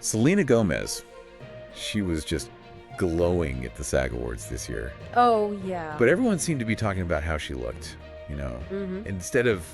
Selena Gomez, she was just glowing at the SAG Awards this year. Oh, yeah. But everyone seemed to be talking about how she looked, instead of,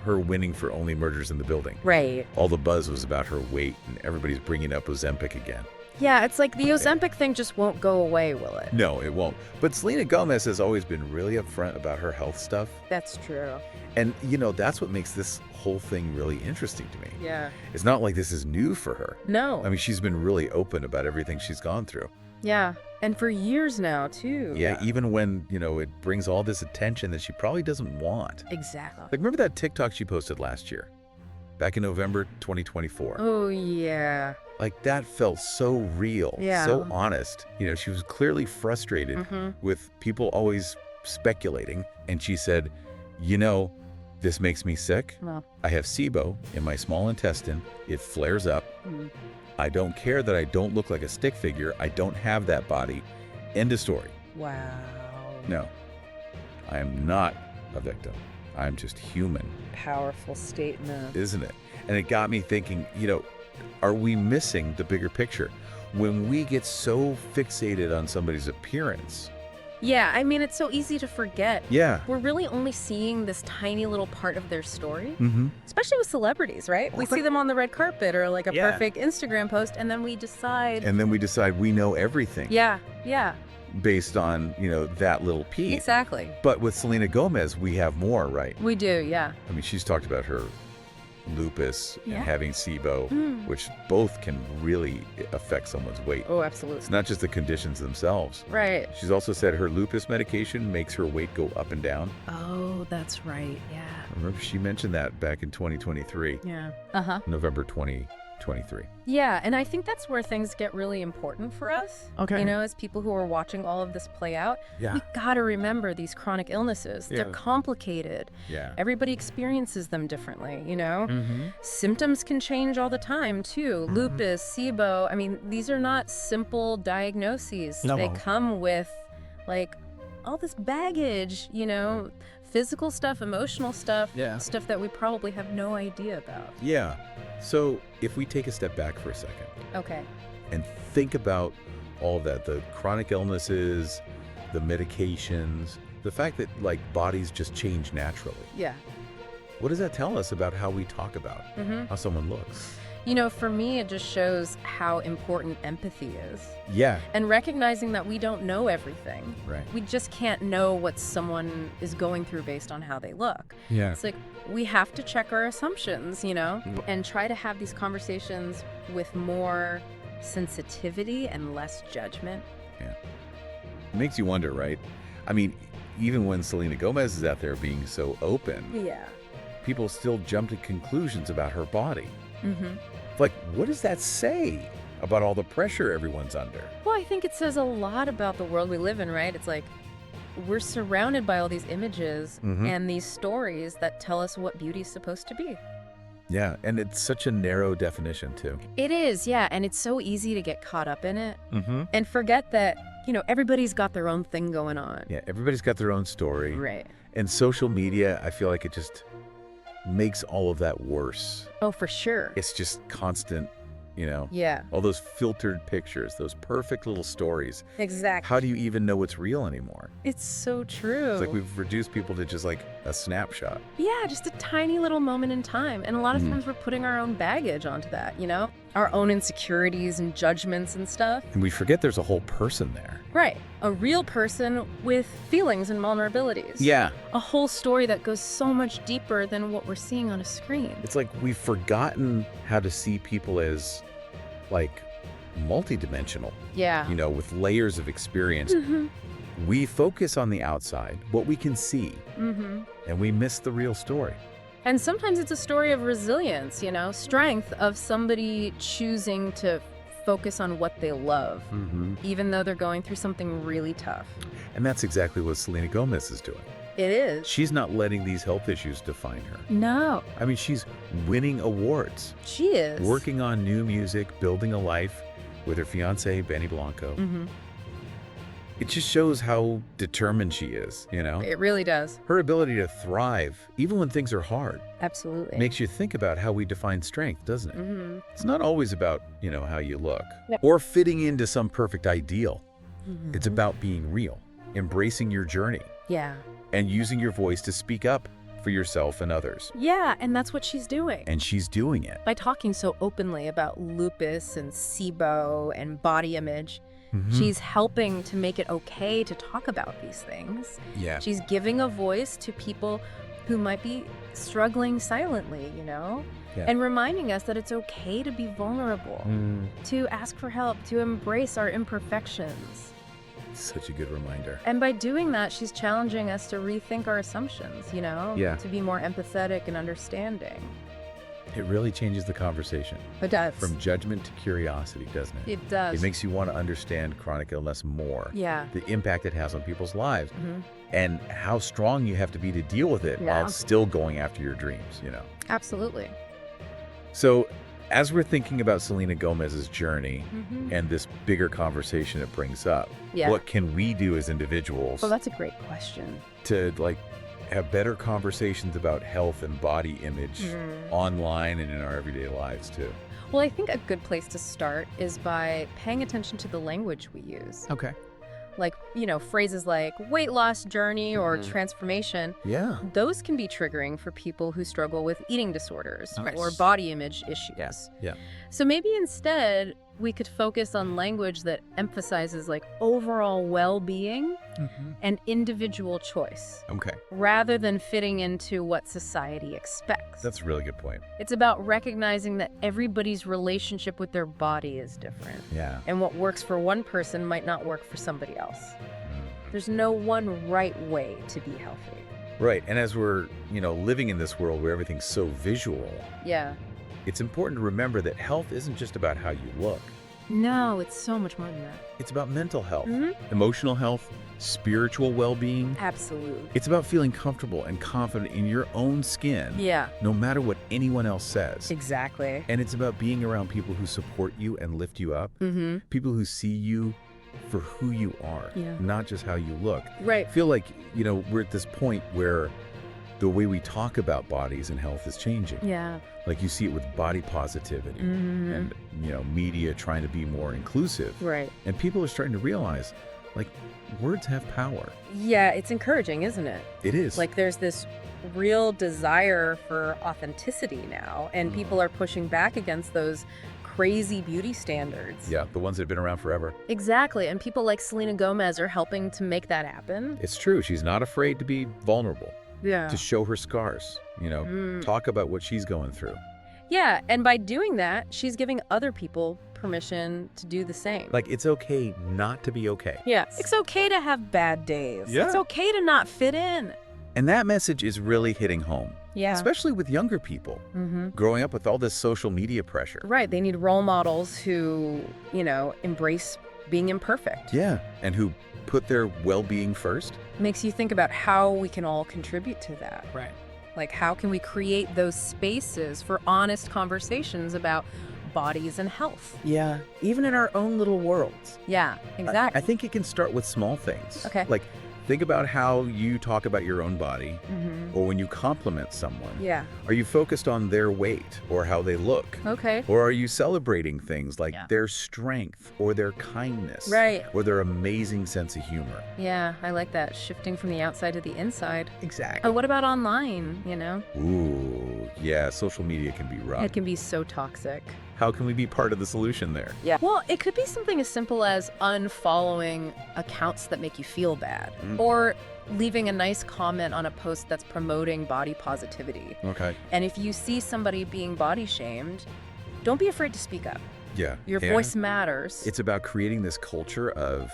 her winning for Only Murders in the Building. Right. All the buzz was about her weight, and everybody's bringing up Ozempic again. Yeah, it's like the Ozempic thing just won't go away, will it? No, it won't. But Selena Gomez has always been really upfront about her health stuff. That's true. And, that's what makes this whole thing really interesting to me. Yeah. It's not like this is new for her. No. I mean, she's been really open about everything she's gone through. Yeah. And for years now, too. Yeah, even when, it brings all this attention that she probably doesn't want. Exactly. Like, remember that TikTok she posted last year? Back in November 2024. Oh, yeah. Like, that felt so real, Yeah. so honest. She was clearly frustrated with people always speculating. And she said, this makes me sick. Well. I have SIBO in my small intestine. It flares up. I don't care that I don't look like a stick figure. I don't have that body. End of story. Wow. No, I am not a victim. I'm just human. Powerful statement. Isn't it? And it got me thinking, are we missing the bigger picture? When we get so fixated on somebody's appearance. Yeah, I mean, it's so easy to forget. Yeah. We're really only seeing this tiny little part of their story, Mm-hmm. especially with celebrities, right? We see them on the red carpet or like a Yeah. perfect Instagram post, and then we decide. And then we decide we know everything. Yeah, yeah, Based on, that little piece. exactly. But with Selena Gomez, we have more, right? We do, yeah. I mean, she's talked about her lupus Yeah. and having SIBO, which both can really affect someone's weight. Oh, It's absolutely. not just the conditions themselves. Right. She's also said her lupus medication makes her weight go up and down. Oh, that's right. Yeah. I remember she mentioned that back in 2023, Yeah. Uh-huh. November 2023. Yeah, and I think that's where things get really important for us. Okay. As people who are watching all of this play out, Yeah. we gotta remember these chronic illnesses. Yeah. They're complicated. Yeah. Everybody experiences them differently, Mm-hmm. Symptoms can change all the time, too. Lupus, SIBO, I mean, these are not simple diagnoses. No. They come with, like, all this baggage, physical stuff, emotional stuff, Yeah. stuff that we probably have no idea about. Yeah. So if we take a step back for a second Okay. and think about all that, the chronic illnesses, the medications, the fact that bodies just change naturally. Yeah. What does that tell us about how we talk about how someone looks? For me, it just shows how important empathy is. Yeah. And recognizing that we don't know everything. Right. We just can't know what someone is going through based on how they look. Yeah. It's like we have to check our assumptions, and try to have these conversations with more sensitivity and less judgment. Yeah. It makes you wonder, right? I mean, even when Selena Gomez is out there being so open, Yeah. people still jump to conclusions about her body. Mm-hmm. Like, what does that say about all the pressure everyone's under? Well, I think it says a lot about the world we live in, right? It's like we're surrounded by all these images and these stories that tell us what beauty's supposed to be. Yeah, and it's such a narrow definition, too. It is, yeah, and it's so easy to get caught up in it Mm-hmm. and forget that, everybody's got their own thing going on. Yeah, everybody's got their own story. Right. And social media, I feel like it just makes all of that worse. Oh, for sure. It's just constant, Yeah, all those filtered pictures, those perfect little stories. exactly. How do you even know what's real anymore? It's so true. It's like we've reduced people to just like a snapshot. Yeah, just a tiny little moment in time. And a lot of times we're putting our own baggage onto that, Our own insecurities and judgments and stuff. And we forget there's a whole person there. Right. A real person with feelings and vulnerabilities. Yeah. A whole story that goes so much deeper than what we're seeing on a screen. It's like we've forgotten how to see people as multidimensional, Yeah. with layers of experience. We focus on the outside, what we can see, and we miss the real story. And sometimes it's a story of resilience, strength of somebody choosing to focus on what they love, even though they're going through something really tough. And that's exactly what Selena Gomez is doing. It is. She's not letting these health issues define her. No, I mean, she's winning awards, she is. working on new music, building a life with her fiancé, Benny Blanco. It just shows how determined she is, you know? It really does. Her ability to thrive, even when things are hard, Absolutely. makes you think about how we define strength, doesn't it? Mm-hmm. It's not always about, how you look Yep. or fitting into some perfect ideal. Mm-hmm. It's about being real, embracing your journey, Yeah. and using your voice to speak up for yourself and others. Yeah, and that's what she's doing. And she's doing it. By talking so openly about lupus and SIBO and body image, Mhm. she's helping to make it okay to talk about these things. Yeah. She's giving a voice to people who might be struggling silently, Yeah. and reminding us that it's okay to be vulnerable, to ask for help, to embrace our imperfections. Such a good reminder. And by doing that, she's challenging us to rethink our assumptions, Yeah. to be more empathetic and understanding. It really changes the conversation It does. from judgment to curiosity, doesn't it? It does. It makes you want to understand chronic illness more. Yeah. The impact it has on people's lives Hmm. and how strong you have to be to deal with it Yeah. while still going after your dreams, Absolutely. So as we're thinking about Selena Gomez's journey Hmm. and this bigger conversation it brings up, Yeah. what can we do as individuals Well, that's a great question. to have better conversations about health and body image online and in our everyday lives too? Well, I think a good place to start is by paying attention to the language we use. Okay. Like, phrases like weight loss journey or transformation. Yeah. Those can be triggering for people who struggle with eating disorders Nice. or body image issues. Yeah. So maybe instead we could focus on language that emphasizes overall well-being and individual choice Okay. rather than fitting into what society expects. That's a really good point. It's about recognizing that everybody's relationship with their body is different. Yeah. And what works for one person might not work for somebody else. There's no one right way to be healthy. Right. And as we're, living in this world where everything's so visual, Yeah. it's important to remember that health isn't just about how you look. No, it's so much more than that. It's about mental health, Mhm. emotional health, spiritual well-being. Absolutely. It's about feeling comfortable and confident in your own skin, Yeah, no matter what anyone else says. exactly. And it's about being around people who support you and lift you up, Mm-hmm. people who see you for who you are, Yeah. not just how you look. Right. I feel like, we're at this point where the way we talk about bodies and health is changing. Yeah. Like you see it with body positivity Mhm. and, media trying to be more inclusive. Right. And people are starting to realize, words have power. Yeah, it's encouraging, isn't it? It is. There's this real desire for authenticity now, and people are pushing back against those crazy beauty standards. Yeah, the ones that have been around forever. Exactly, and people like Selena Gomez are helping to make that happen. It's true. She's not afraid to be vulnerable, Yeah. to show her scars, talk about what she's going through. Yeah, and by doing that, she's giving other people permission to do the same. It's okay not to be okay. Yeah, it's okay to have bad days. Yeah. It's okay to not fit in. And that message is really hitting home, Yeah. especially with younger people Mm-hmm. growing up with all this social media pressure. Right, they need role models who, embrace being imperfect. Yeah, and who put their well-being first. Makes you think about how we can all contribute to that. Right. How can we create those spaces for honest conversations about bodies and health? Yeah, even in our own little worlds. Yeah, exactly. I think it can start with small things. Okay. Think about how you talk about your own body, Mm-hmm. or when you compliment someone. Yeah. Are you focused on their weight or how they look? Okay. Or are you celebrating things like Yeah. their strength or their kindness? Right. Or their amazing sense of humor? Yeah, I like that. Shifting from the outside to the inside. Exactly. What about online, Ooh, yeah, social media can be rough. It can be so toxic. How can we be part of the solution there? Yeah. Well, it could be something as simple as unfollowing accounts that make you feel bad, or leaving a nice comment on a post that's promoting body positivity. Okay. And if you see somebody being body shamed, don't be afraid to speak up. Yeah. Your voice matters. It's about creating this culture of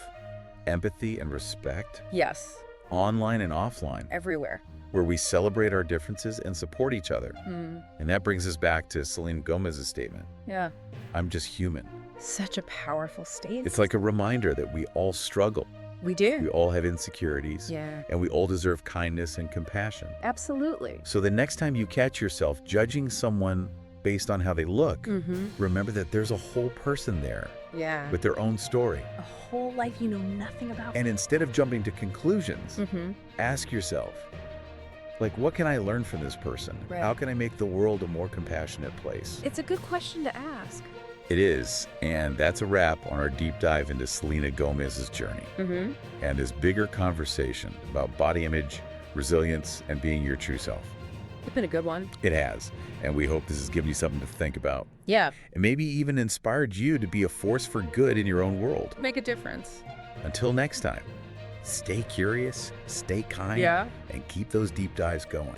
empathy and respect, Yes, online and offline, everywhere. where we celebrate our differences and support each other. And that brings us back to Selena Gomez's statement, Yeah. I'm just human. Such a powerful statement. It's like a reminder that we all struggle. We We do. all have insecurities. Yeah, And we all deserve kindness and compassion. absolutely. So the next time you catch yourself judging someone based on how they look. Mm-hmm. Remember that there's a whole person there Yeah. with their own story. A whole life you know nothing about. And instead of jumping to conclusions, Mm-hmm. ask yourself, like, what can I learn from this person? Right. How can I make the world a more compassionate place? It's a good question to ask. It is, and that's a wrap on our deep dive into Selena Gomez's journey Mm-hmm. and this bigger conversation about body image, resilience, and being your true self. It's been a good one. It has, and we hope this has given you something to think about, Yeah. and maybe even inspired you to be a force for good in your own world. Make a difference. Until next time, stay curious, stay kind, Yeah. and keep those deep dives going.